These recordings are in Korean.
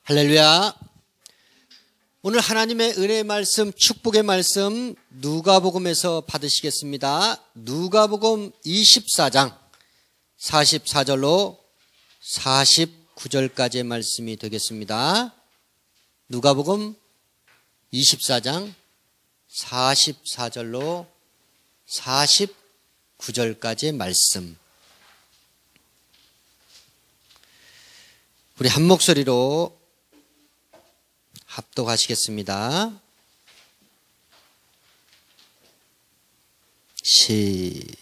할렐루야. 오늘 하나님의 은혜의 말씀, 축복의 말씀 누가복음에서 받으시겠습니다. 누가복음 24장 44절로 49절까지의 말씀이 되겠습니다. 누가복음 24장 44절로 49절까지의 말씀. 우리 한 목소리로 합독하시겠습니다. 시작.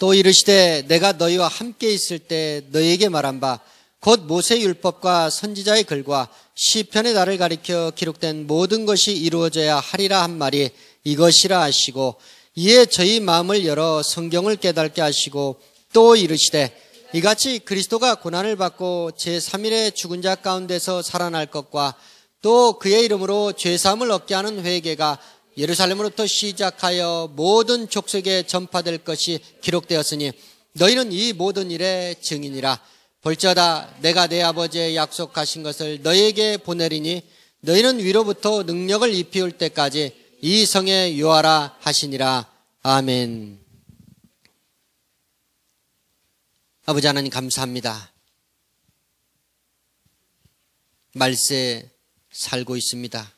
또 이르시되 내가 너희와 함께 있을 때 너희에게 말한 바 곧 모세 율법과 선지자의 글과 시편의 나를 가리켜 기록된 모든 것이 이루어져야 하리라 한 말이 이것이라 하시고, 이에 저희 마음을 열어 성경을 깨닫게 하시고, 또 이르시되 이같이 그리스도가 고난을 받고 제3일에 죽은 자 가운데서 살아날 것과 또 그의 이름으로 죄사함을 얻게 하는 회개가 예루살렘으로부터 시작하여 모든 족속에 전파될 것이 기록되었으니 너희는 이 모든 일의 증인이라. 볼지어다 내가 내 아버지의 약속하신 것을 너희에게 보내리니 너희는 위로부터 능력을 입히올 때까지 이 성에 요하라 하시니라. 아멘. 아버지 하나님 감사합니다. 말세에 살고 있습니다.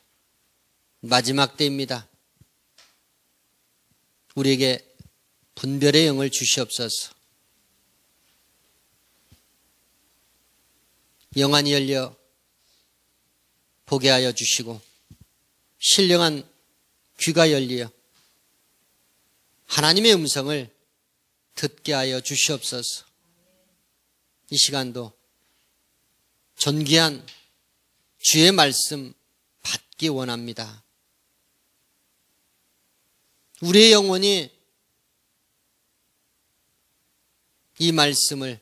마지막 때입니다. 우리에게 분별의 영을 주시옵소서. 영안이 열려 보게 하여 주시고 신령한 귀가 열려 하나님의 음성을 듣게 하여 주시옵소서. 이 시간도 존귀한 주의 말씀 받기 원합니다. 우리의 영혼이 이 말씀을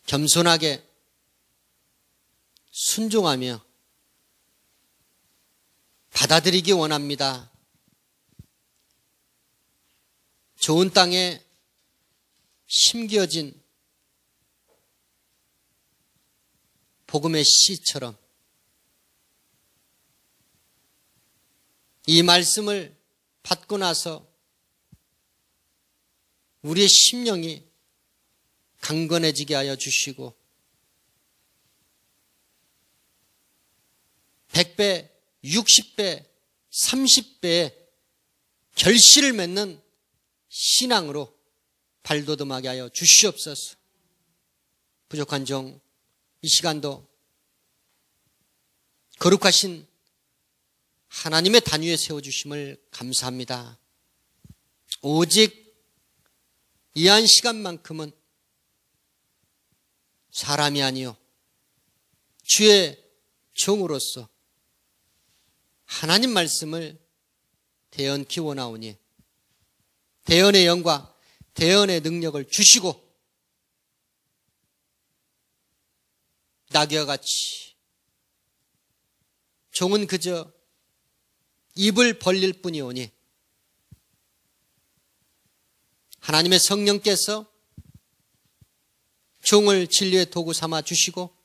겸손하게 순종하며 받아들이기 원합니다. 좋은 땅에 심겨진 복음의 씨처럼 이 말씀을 받고 나서 우리의 심령이 강건해지게 하여 주시고 100배, 60배, 30배의 결실을 맺는 신앙으로 발돋움하게 하여 주시옵소서. 부족한 종 이 시간도 거룩하신 하나님의 단위에 세워주심을 감사합니다. 오직 이 한 시간만큼은 사람이 아니요 주의 종으로서 하나님 말씀을 대언키 원하오니 대언의 영과 대언의 능력을 주시고 나귀와 같이 종은 그저 입을 벌릴 뿐이오니 하나님의 성령께서 종을 진리의 도구 삼아 주시고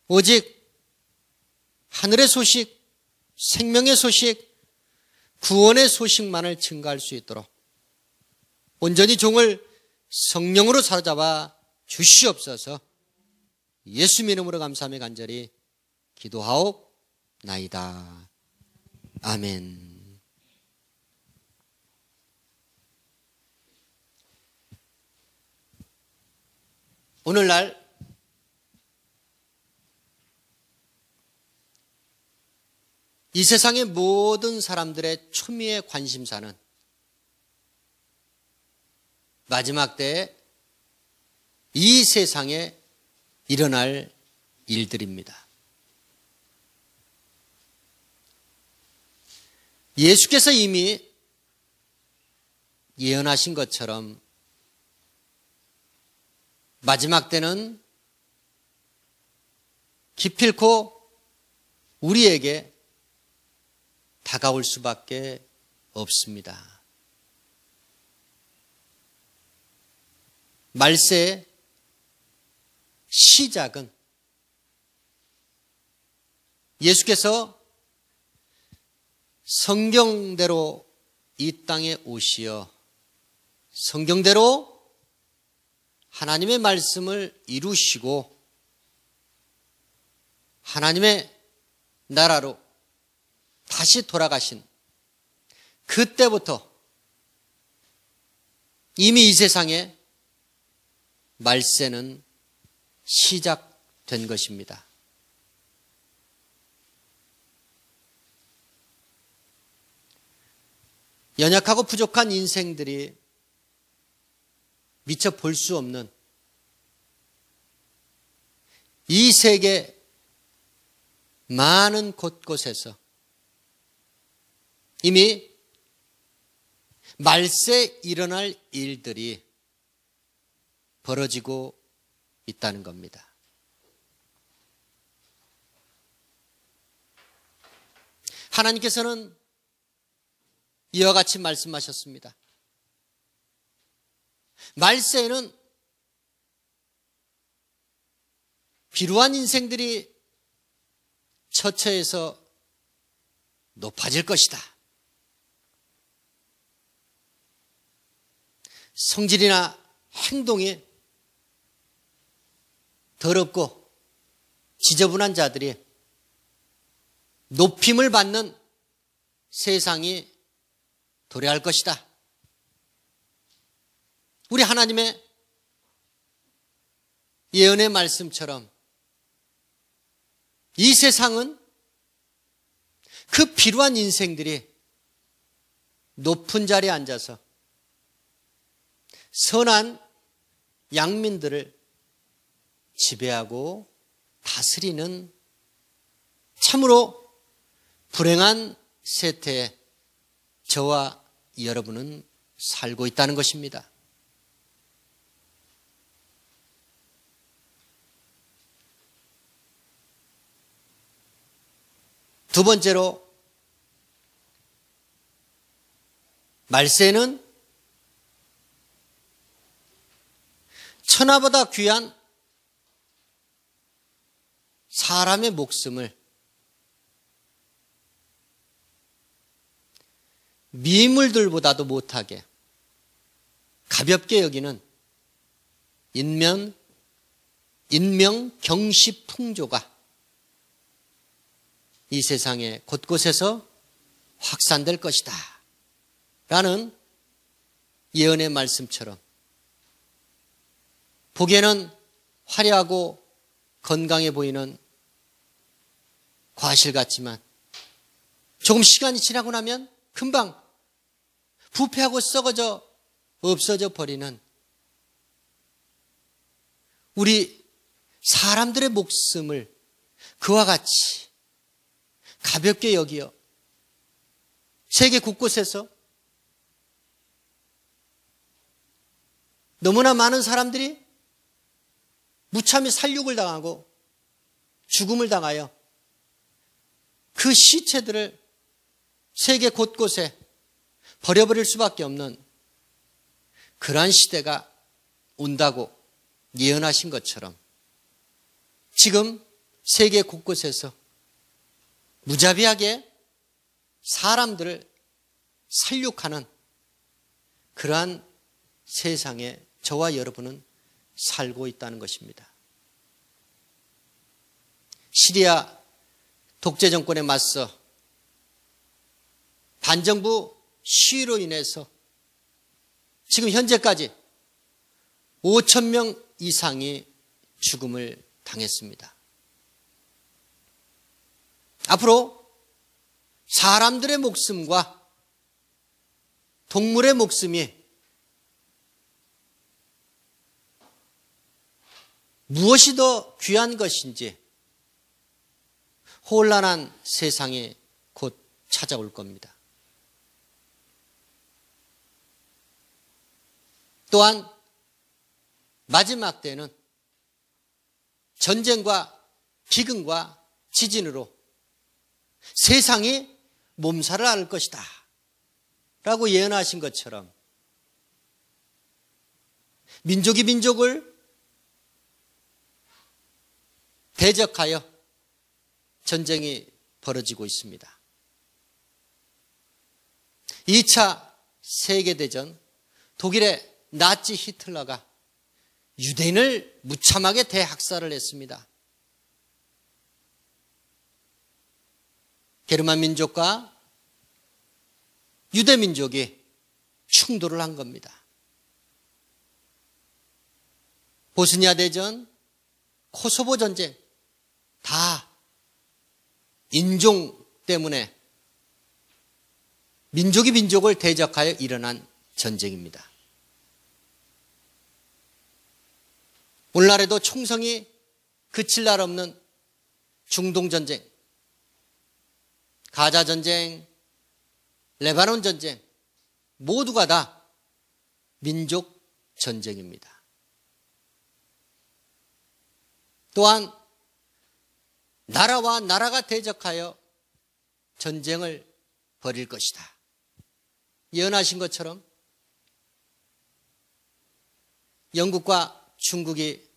오직 하늘의 소식, 생명의 소식, 구원의 소식만을 증가할 수 있도록 온전히 종을 성령으로 사로잡아 주시옵소서. 예수님 이름으로 감사하며 간절히 기도하옵나이다. 아멘. 오늘날 이 세상의 모든 사람들의 초미의 관심사는 마지막 때에 이 세상에 일어날 일들입니다. 예수께서 이미 예언하신 것처럼 마지막 때는 기필코 우리에게 다가올 수밖에 없습니다. 말세에 시작은 예수께서 성경대로 이 땅에 오시어 성경대로 하나님의 말씀을 이루시고 하나님의 나라로 다시 돌아가신 그때부터 이미 이 세상에 말세는 시작된 것입니다. 연약하고 부족한 인생들이 미처 볼 수 없는 이 세계 많은 곳곳에서 이미 말세에 일어날 일들이 벌어지고 있다는 겁니다. 하나님께서는 이와 같이 말씀하셨습니다. 말세에는 비루한 인생들이 처처해서 높아질 것이다. 성질이나 행동이 더럽고 지저분한 자들이 높임을 받는 세상이 도래할 것이다. 우리 하나님의 예언의 말씀처럼 이 세상은 그 비루한 인생들이 높은 자리에 앉아서 선한 양민들을 지배하고 다스리는 참으로 불행한 세태에 저와 여러분은 살고 있다는 것입니다. 두 번째로, 말세는 천하보다 귀한 사람의 목숨을 미물들보다도 못하게 가볍게 여기는 인명 경시 풍조가 이 세상의 곳곳에서 확산될 것이다 라는 예언의 말씀처럼 보기에는 화려하고 건강해 보이는 과실 같지만 조금 시간이 지나고 나면 금방 부패하고 썩어져 없어져 버리는 우리 사람들의 목숨을 그와 같이 가볍게 여기어 세계 곳곳에서 너무나 많은 사람들이 무참히 살육을 당하고 죽음을 당하여 그 시체들을 세계 곳곳에 버려버릴 수밖에 없는 그러한 시대가 온다고 예언하신 것처럼 지금 세계 곳곳에서 무자비하게 사람들을 살육하는 그러한 세상에 저와 여러분은 살고 있다는 것입니다. 시리아 독재 정권에 맞서 반정부 시위로 인해서 지금 현재까지 5천 명 이상이 죽음을 당했습니다. 앞으로 사람들의 목숨과 동물의 목숨이 무엇이 더 귀한 것인지 혼란한 세상이 곧 찾아올 겁니다. 또한 마지막 때는 전쟁과 기근과 지진으로 세상이 몸살을 앓을 것이다 라고 예언하신 것처럼 민족이 민족을 대적하여 전쟁이 벌어지고 있습니다. 2차 세계대전 독일의 나치 히틀러가 유대인을 무참하게 대학살을 했습니다. 게르만 민족과 유대 민족이 충돌을 한 겁니다. 보스니아 대전, 코소보 전쟁 다 인종 때문에 민족이 민족을 대적하여 일어난 전쟁입니다. 오늘날에도 총성이 그칠 날 없는 중동 전쟁, 가자 전쟁, 레바논 전쟁 모두가 다 민족 전쟁입니다. 또한 나라와 나라가 대적하여 전쟁을 벌일 것이다. 예언하신 것처럼 영국과 중국이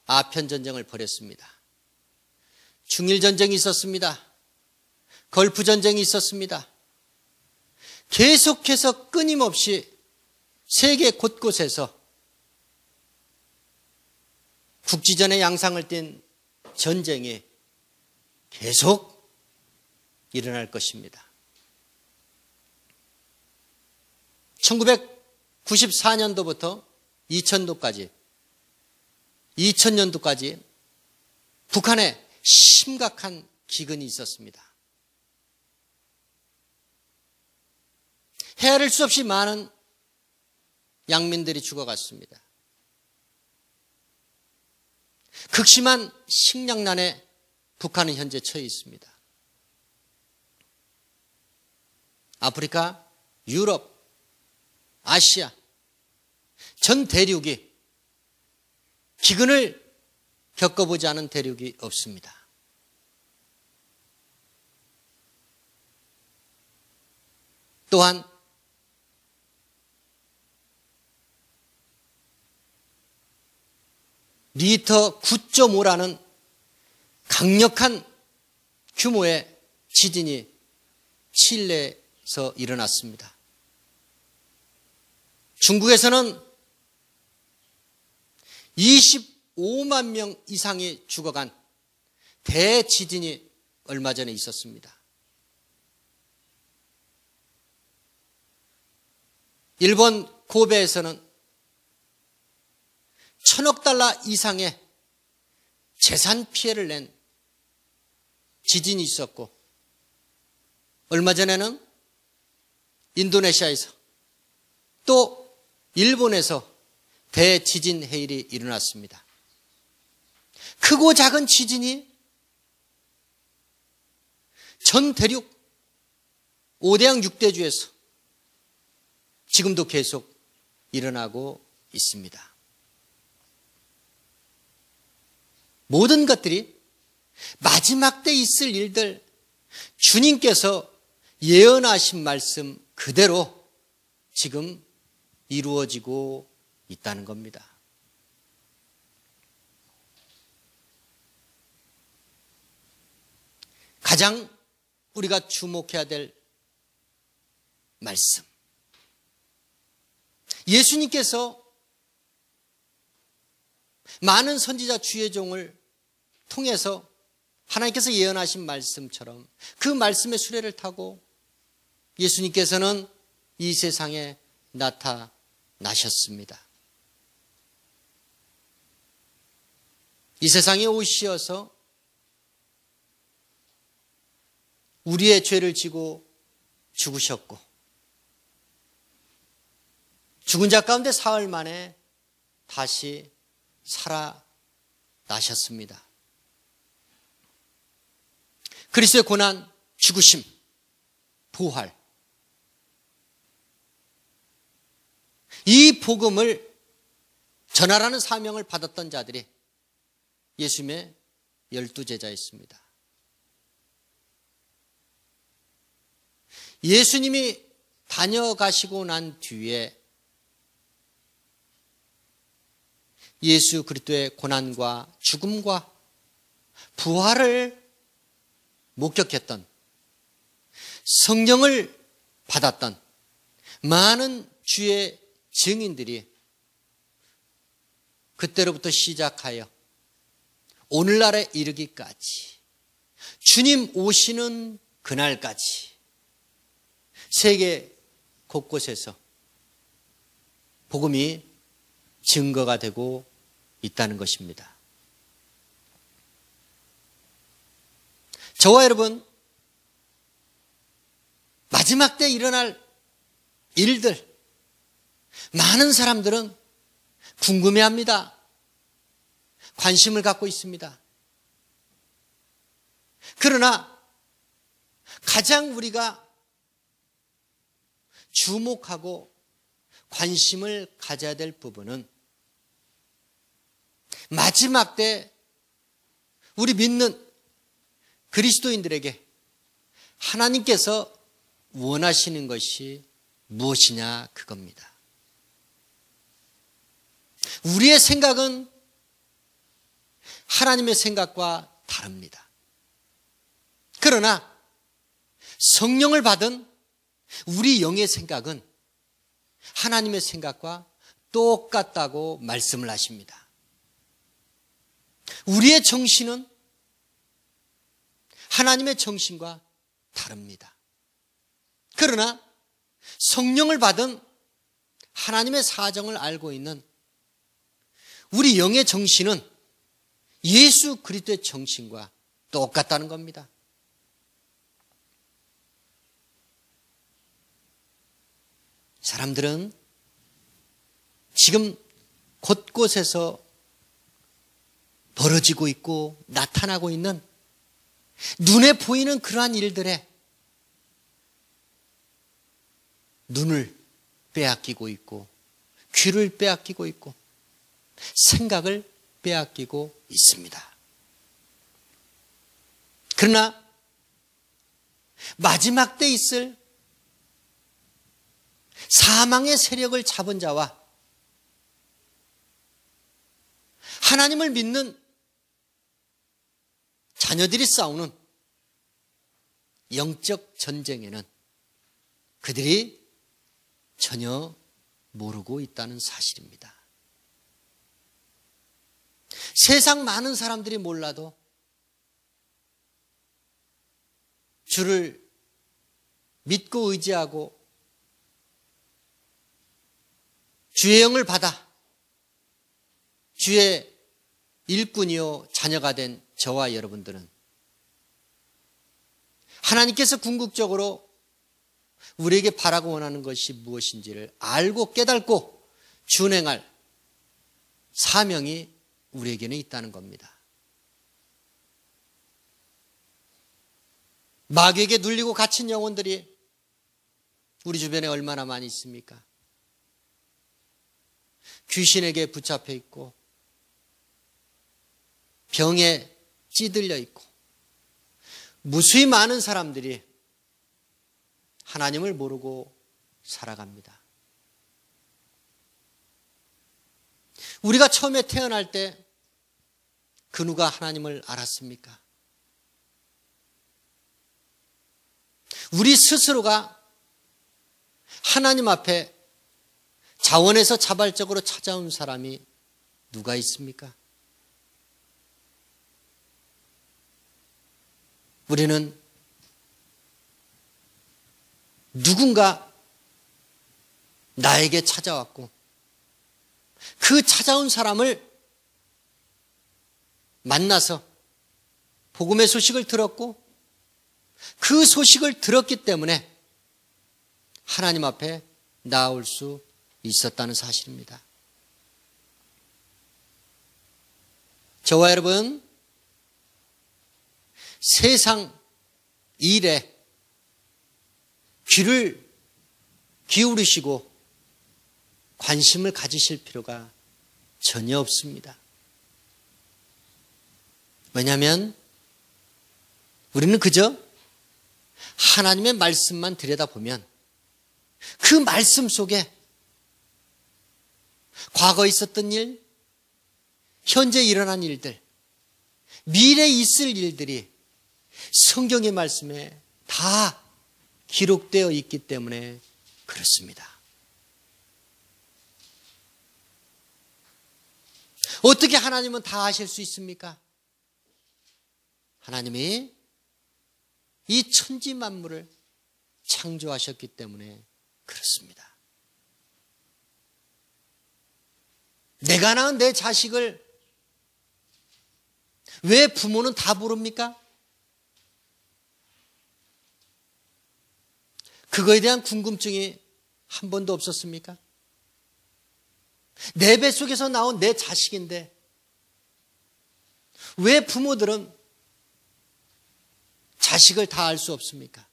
아편 전쟁을 벌였습니다. 중일 전쟁이 있었습니다. 걸프 전쟁이 있었습니다. 계속해서 끊임없이 세계 곳곳에서 국지전의 양상을 띤 전쟁이 계속 일어날 것입니다. 1994년도부터 2000년도까지 북한에 심각한 기근이 있었습니다. 헤아릴 수 없이 많은 양민들이 죽어갔습니다. 극심한 식량난에 북한은 현재 처해 있습니다. 아프리카, 유럽, 아시아 전 대륙이 기근을 겪어보지 않은 대륙이 없습니다. 또한 리터 9.5라는 강력한 규모의 지진이 칠레에서 일어났습니다. 중국에서는 25만 명 이상이 죽어간 대지진이 얼마 전에 있었습니다. 일본 고베에서는 1,000억 달러 이상의 재산 피해를 낸 지진이 있었고, 얼마 전에는 인도네시아에서 또 일본에서 대지진 해일이 일어났습니다. 크고 작은 지진이 전 대륙 5대양 6대주에서 지금도 계속 일어나고 있습니다. 모든 것들이 마지막 때 있을 일들, 주님께서 예언하신 말씀 그대로 지금 이루어지고 있다는 겁니다. 가장 우리가 주목해야 될 말씀. 예수님께서 많은 선지자 주의 종을 통해서 하나님께서 예언하신 말씀처럼 그 말씀의 수레를 타고 예수님께서는 이 세상에 나타나셨습니다. 이 세상에 오시어서 우리의 죄를 지고 죽으셨고, 죽은 자 가운데 사흘 만에 다시 살아나셨습니다. 그리스도의 고난, 죽으심, 부활, 이 복음을 전하라는 사명을 받았던 자들이 예수님의 12제자였습니다. 예수님이 다녀가시고 난 뒤에 예수 그리스도의 고난과 죽음과 부활을 목격했던, 성령을 받았던 많은 주의 증인들이 그때로부터 시작하여 오늘날에 이르기까지, 주님 오시는 그날까지 세계 곳곳에서 복음이 증거가 되고 있다는 것입니다. 저와 여러분, 마지막 때 일어날 일들, 많은 사람들은 궁금해합니다. 관심을 갖고 있습니다. 그러나 가장 우리가 주목하고 관심을 가져야 될 부분은 마지막 때 우리 믿는 그리스도인들에게 하나님께서 원하시는 것이 무엇이냐, 그겁니다. 우리의 생각은 하나님의 생각과 다릅니다. 그러나 성령을 받은 우리 영의 생각은 하나님의 생각과 똑같다고 말씀을 하십니다. 우리의 정신은 하나님의 정신과 다릅니다. 그러나 성령을 받은 하나님의 사정을 알고 있는 우리 영의 정신은 예수 그리스도의 정신과 똑같다는 겁니다. 사람들은 지금 곳곳에서 벌어지고 있고 나타나고 있는 눈에 보이는 그러한 일들에 눈을 빼앗기고 있고, 귀를 빼앗기고 있고, 생각을 빼앗기고 있습니다. 그러나 마지막 때 있을 사망의 세력을 잡은 자와 하나님을 믿는 자녀들이 싸우는 영적 전쟁에는 그들이 전혀 모르고 있다는 사실입니다. 세상 많은 사람들이 몰라도 주를 믿고 의지하고 주의 영을 받아 주의 일꾼이요 자녀가 된 저와 여러분들은 하나님께서 궁극적으로 우리에게 바라고 원하는 것이 무엇인지를 알고 깨닫고 준행할 사명이 우리에게는 있다는 겁니다. 마귀에게 눌리고 갇힌 영혼들이 우리 주변에 얼마나 많이 있습니까? 귀신에게 붙잡혀 있고 병에 찌들려 있고 무수히 많은 사람들이 하나님을 모르고 살아갑니다. 우리가 처음에 태어날 때 그 누가 하나님을 알았습니까? 우리 스스로가 하나님 앞에 자원에서 자발적으로 찾아온 사람이 누가 있습니까? 우리는 누군가 나에게 찾아왔고 그 찾아온 사람을 만나서 복음의 소식을 들었고 그 소식을 들었기 때문에 하나님 앞에 나아올 수 있었다는 사실입니다. 저와 여러분, 세상 일에 귀를 기울이시고 관심을 가지실 필요가 전혀 없습니다. 왜냐하면 우리는 그저 하나님의 말씀만 들여다보면 그 말씀 속에 과거에 있었던 일, 현재 일어난 일들, 미래에 있을 일들이 성경의 말씀에 다 기록되어 있기 때문에 그렇습니다. 어떻게 하나님은 다 아실 수 있습니까? 하나님이 이 천지 만물을 창조하셨기 때문에 그렇습니다. 내가 낳은 내 자식을 왜 부모는 다 부릅니까? 그거에 대한 궁금증이 한 번도 없었습니까? 내 뱃속에서 나온 내 자식인데 왜 부모들은 자식을 다 알 수 없습니까?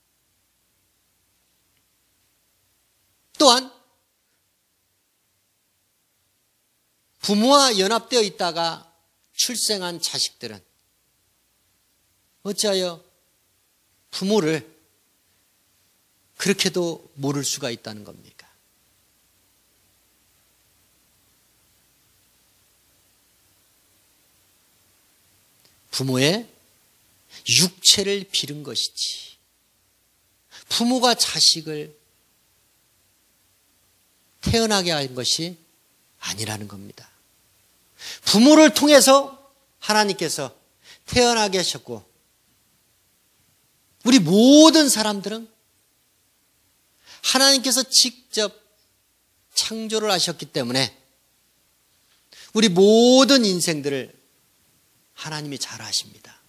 또한 부모와 연합되어 있다가 출생한 자식들은 어찌하여 부모를 그렇게도 모를 수가 있다는 겁니까? 부모의 육체를 빌은 것이지 부모가 자식을 태어나게 한 것이 아니라는 겁니다. 부모를 통해서 하나님께서 태어나게 하셨고 우리 모든 사람들은 하나님께서 직접 창조를 하셨기 때문에 우리 모든 인생들을 하나님이 잘 아십니다.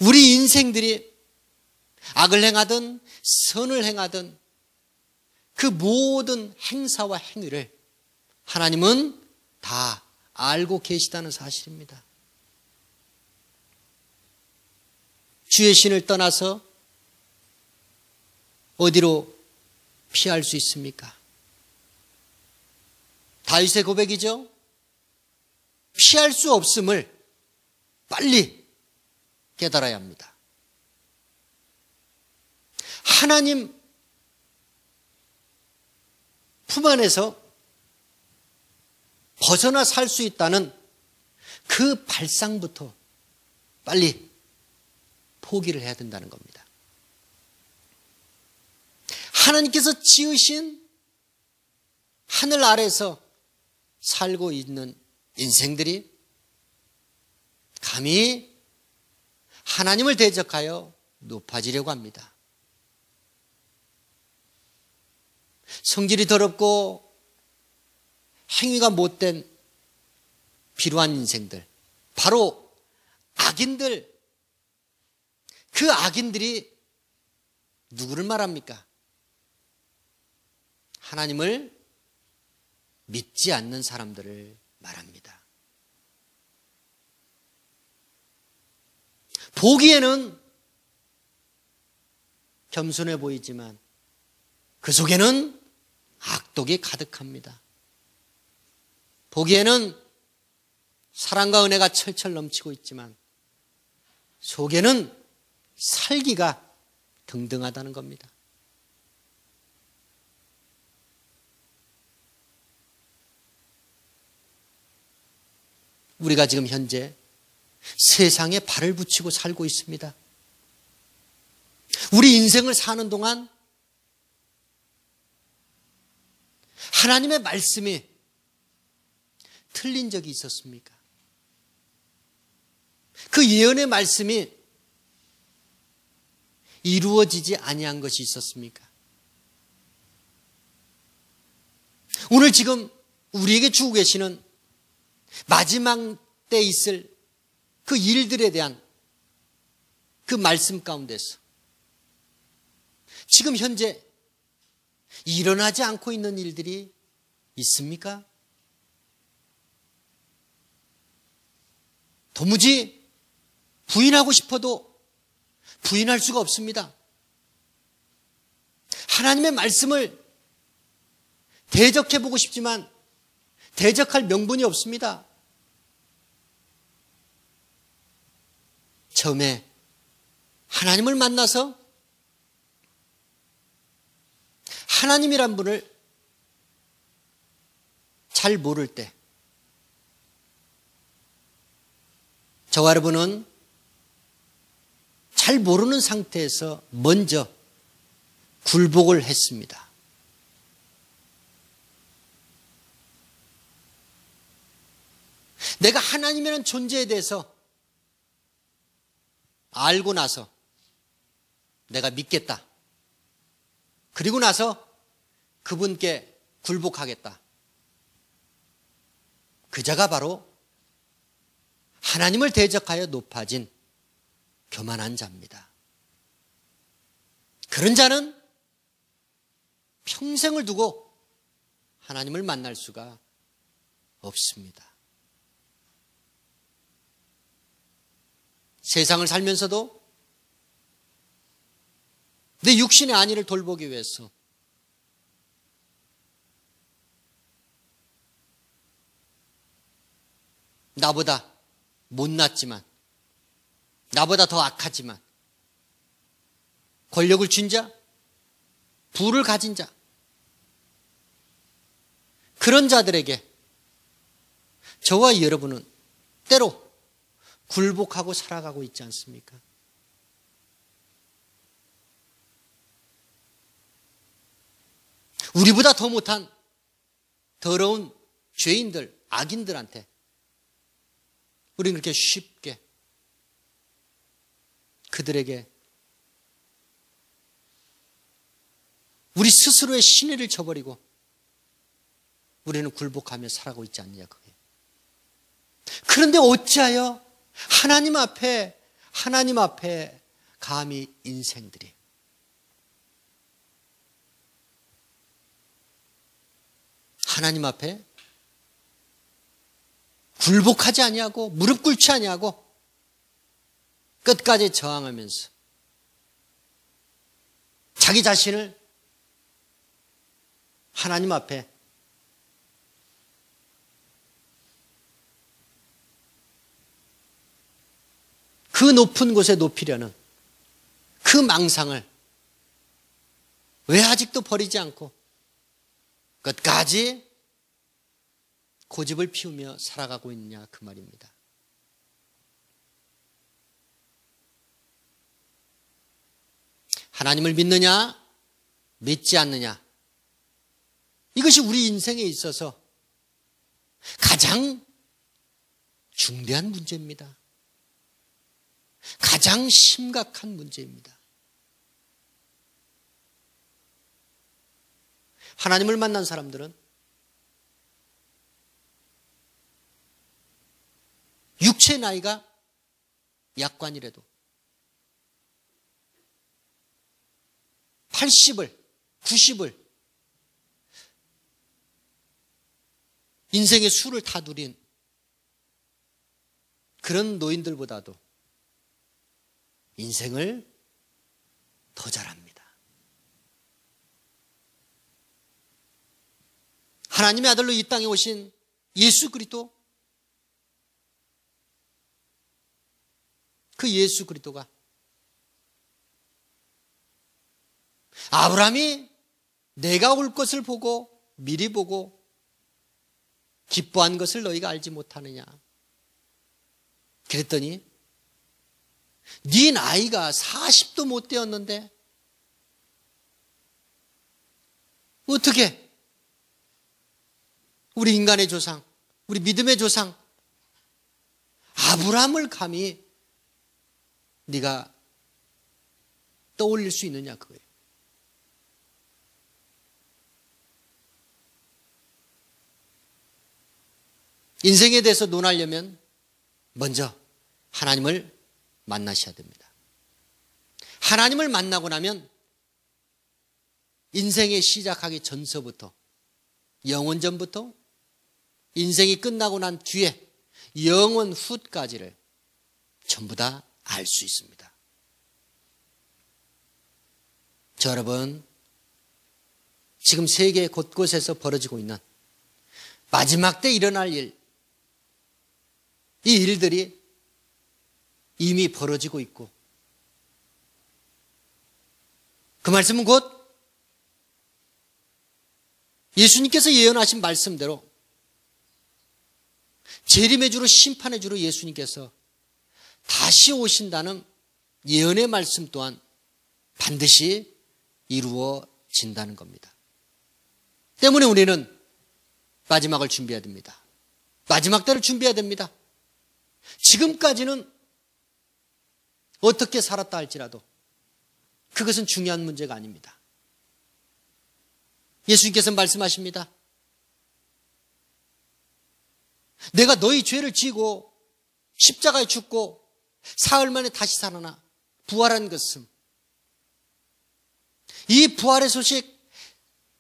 우리 인생들이 악을 행하든 선을 행하든 그 모든 행사와 행위를 하나님은 다 알고 계시다는 사실입니다. 주의 신을 떠나서 어디로 피할 수 있습니까? 다윗의 고백이죠. 피할 수 없음을 빨리 깨달아야 합니다. 하나님 품 안에서 벗어나 살 수 있다는 그 발상부터 빨리 포기를 해야 된다는 겁니다. 하나님께서 지으신 하늘 아래서 살고 있는 인생들이 감히 하나님을 대적하여 높아지려고 합니다. 성질이 더럽고 행위가 못된 비루한 인생들, 바로 악인들, 그 악인들이 누구를 말합니까? 하나님을 믿지 않는 사람들을 말합니다. 보기에는 겸손해 보이지만 그 속에는 악독이 가득합니다. 보기에는 사랑과 은혜가 철철 넘치고 있지만 속에는 살기가 등등하다는 겁니다. 우리가 지금 현재 세상에 발을 붙이고 살고 있습니다. 우리 인생을 사는 동안 하나님의 말씀이 틀린 적이 있었습니까? 그 예언의 말씀이 이루어지지 아니한 것이 있었습니까? 오늘 지금 우리에게 주고 계시는 마지막 때 있을 그 일들에 대한 그 말씀 가운데서 지금 현재 일어나지 않고 있는 일들이 있습니까? 도무지 부인하고 싶어도 부인할 수가 없습니다. 하나님의 말씀을 대적해보고 싶지만 대적할 명분이 없습니다. 처음에 하나님을 만나서 하나님이란 분을 잘 모를 때 저와 여러분은 잘 모르는 상태에서 먼저 굴복을 했습니다. 내가 하나님이라는 존재에 대해서 알고 나서 내가 믿겠다. 그리고 나서 그분께 굴복하겠다. 그 자가 바로 하나님을 대적하여 높아진 교만한 자입니다. 그런 자는 평생을 두고 하나님을 만날 수가 없습니다. 세상을 살면서도 내 육신의 안위를 돌보기 위해서 나보다 못났지만, 나보다 더 악하지만, 권력을 쥔 자, 부를 가진 자, 그런 자들에게 저와 여러분은 때로 굴복하고 살아가고 있지 않습니까? 우리보다 더 못한 더러운 죄인들, 악인들한테 우리는 그렇게 쉽게 그들에게 우리 스스로의 신의를 저버리고 우리는 굴복하며 살아가고 있지 않느냐 그게. 그런데 어찌하여 하나님 앞에 감히 인생들이 하나님 앞에 굴복하지 아니하고 무릎 꿇지 아니하고 끝까지 저항하면서 자기 자신을 하나님 앞에 그 높은 곳에 높이려는 그 망상을 왜 아직도 버리지 않고 끝까지 고집을 피우며 살아가고 있느냐 그 말입니다. 하나님을 믿느냐 믿지 않느냐, 이것이 우리 인생에 있어서 가장 중대한 문제입니다. 가장 심각한 문제입니다. 하나님을 만난 사람들은 육체의 나이가 약관이라도 80을, 90을 인생의 수를 다 누린 그런 노인들보다도 인생을 더 잘합니다. 하나님의 아들로 이 땅에 오신 예수 그리스도, 그 예수 그리스도가 아브라함이 내가 올 것을 보고 미리 보고 기뻐한 것을 너희가 알지 못하느냐 그랬더니 네 나이가 40도 못 되었는데 어떻게 우리 인간의 조상, 우리 믿음의 조상 아브라함을 감히 네가 떠올릴 수 있느냐 그거예요. 인생에 대해서 논하려면 먼저 하나님을 만나셔야 됩니다. 하나님을 만나고 나면 인생의 시작하기 전서부터, 영원 전부터, 인생이 끝나고 난 뒤에 영원 후까지를 전부 다 알 수 있습니다. 저 여러분, 지금 세계 곳곳에서 벌어지고 있는 마지막 때 일어날 일, 이 일들이 이미 벌어지고 있고, 그 말씀은 곧 예수님께서 예언하신 말씀대로 재림의 주로 심판의 주로 예수님께서 다시 오신다는 예언의 말씀 또한 반드시 이루어진다는 겁니다. 때문에 우리는 마지막을 준비해야 됩니다. 마지막 때를 준비해야 됩니다. 지금까지는 어떻게 살았다 할지라도 그것은 중요한 문제가 아닙니다. 예수님께서 말씀하십니다. 내가 너희 죄를 지고 십자가에 죽고 사흘 만에 다시 살아나 부활한 것은, 이 부활의 소식,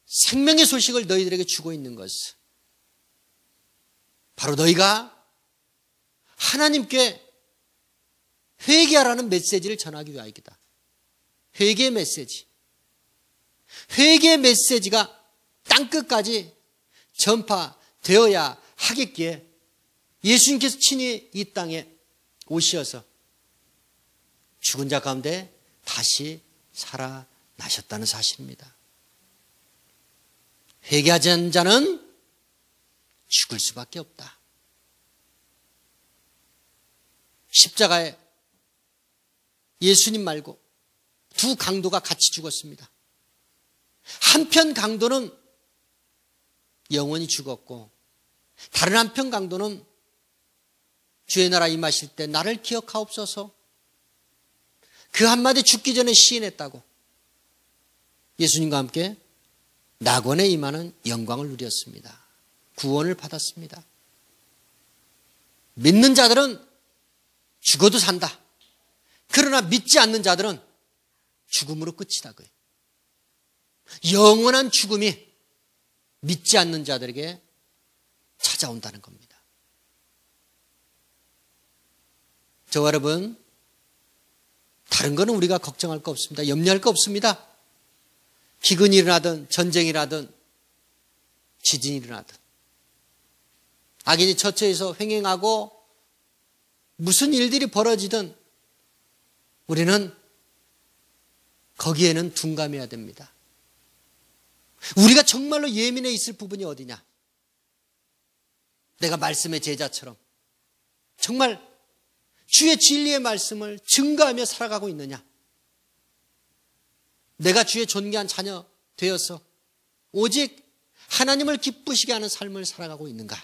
생명의 소식을 너희들에게 주고 있는 것은 바로 너희가 하나님께 회개하라는 메시지를 전하기 위하이다. 회개의 메시지. 회개의 메시지가 땅끝까지 전파되어야 하겠기에 예수님께서 친히 이 땅에 오셔서 죽은 자 가운데 다시 살아나셨다는 사실입니다. 회개하지 않은 자는 죽을 수밖에 없다. 십자가에 예수님 말고 두 강도가 같이 죽었습니다. 한편 강도는 영원히 죽었고 다른 한편 강도는 주의 나라 임하실 때 나를 기억하옵소서, 그 한마디 죽기 전에 시인했다고 예수님과 함께 낙원에 임하는 영광을 누렸습니다. 구원을 받았습니다. 믿는 자들은 죽어도 산다. 그러나 믿지 않는 자들은 죽음으로 끝이다. 영원한 죽음이 믿지 않는 자들에게 찾아온다는 겁니다. 저와 여러분, 다른 거는 우리가 걱정할 거 없습니다. 염려할 거 없습니다. 기근이 일어나든 전쟁이라든 지진이 일어나든 악인이 처처에서 횡행하고 무슨 일들이 벌어지든 우리는 거기에는 둔감해야 됩니다. 우리가 정말로 예민해 있을 부분이 어디냐? 내가 말씀의 제자처럼 정말 주의 진리의 말씀을 증거하며 살아가고 있느냐? 내가 주의 존귀한 자녀 되어서 오직 하나님을 기쁘시게 하는 삶을 살아가고 있는가?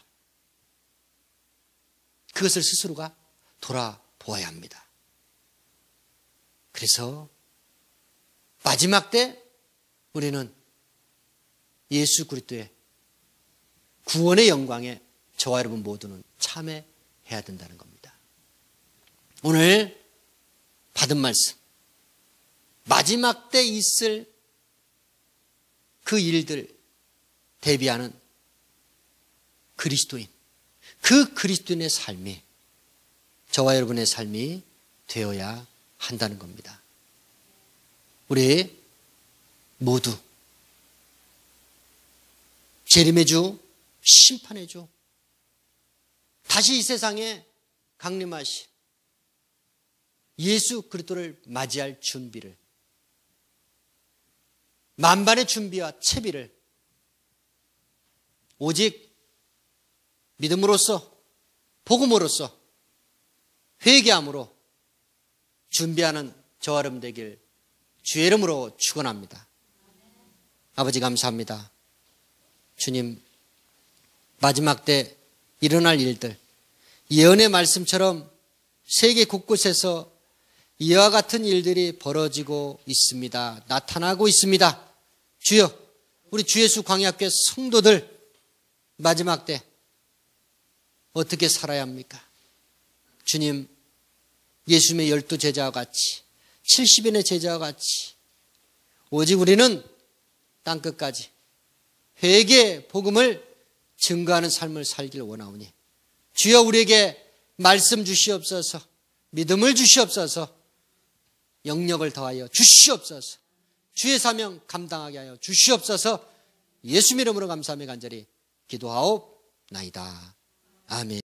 그것을 스스로가 돌아보아야 합니다. 그래서 마지막 때 우리는 예수 그리스도의 구원의 영광에 저와 여러분 모두는 참여해야 된다는 겁니다. 오늘 받은 말씀, 마지막 때 있을 그 일들 대비하는 그리스도인, 그 그리스도인의 삶이 저와 여러분의 삶이 되어야 한다는 겁니다. 우리 모두 재림의 주, 심판의 주, 다시 이 세상에 강림하신 예수 그리스도를 맞이할 준비를, 만반의 준비와 채비를 오직 믿음으로써, 복음으로써, 회개함으로 준비하는 저와 여러분 되길 주의 이름으로 축원합니다. 아버지 감사합니다. 주님, 마지막 때 일어날 일들, 예언의 말씀처럼 세계 곳곳에서 이와 같은 일들이 벌어지고 있습니다. 나타나고 있습니다. 주여, 우리 주 예수 광야교회 성도들 마지막 때 어떻게 살아야 합니까? 주님, 예수님의 12 제자와 같이 70인의 제자와 같이 오직 우리는 땅끝까지 회개 복음을 증거하는 삶을 살기를 원하오니 주여 우리에게 말씀 주시옵소서, 믿음을 주시옵소서, 영력을 더하여 주시옵소서, 주의 사명 감당하게 하여 주시옵소서. 예수 이름으로 감사하며 간절히 기도하옵나이다. 아멘.